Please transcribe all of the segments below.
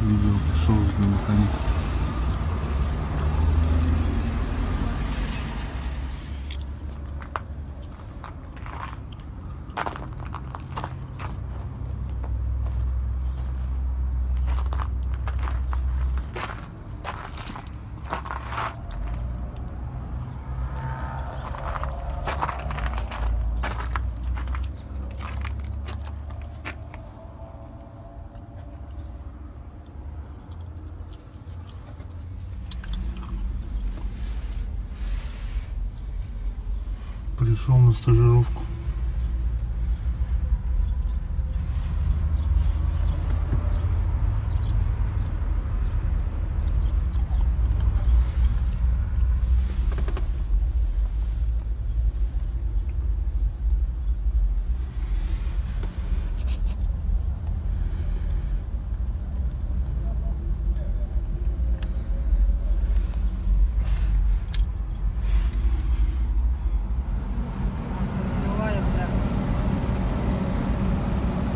видео пришел с дневниками. Пришел на стажировку.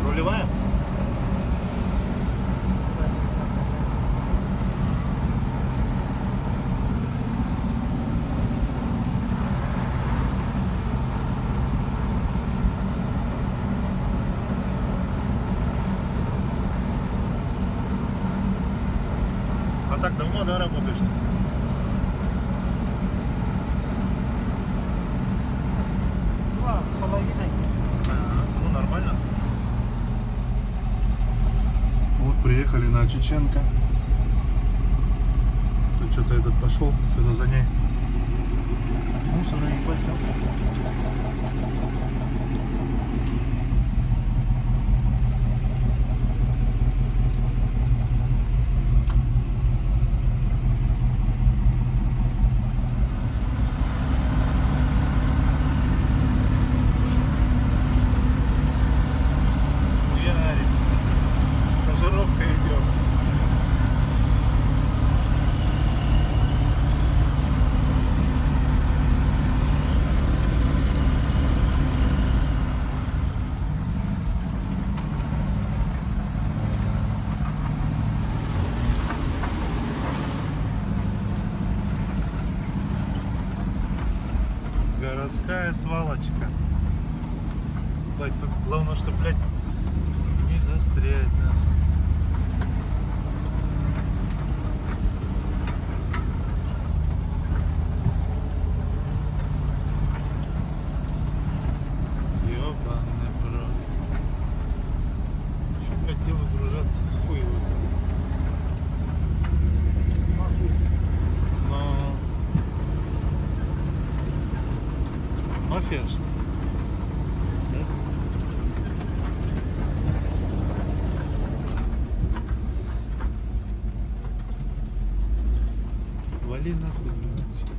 Рулевая? А так давно, да, работаешь? Два с половиной. Ну, нормально. Вот приехали на Чеченко. Тут что-то этот пошел, что-то за ней. Мусора ебать там. Ярик, стажировка идет. Городская свалочка. Блять, тут главное, что, блядь, не застрять, нахуй. Ёбаный в рот. Чё хотел выгружаться, хуй его. Но... Мафия ж. Да? Вали нахуй, блядь.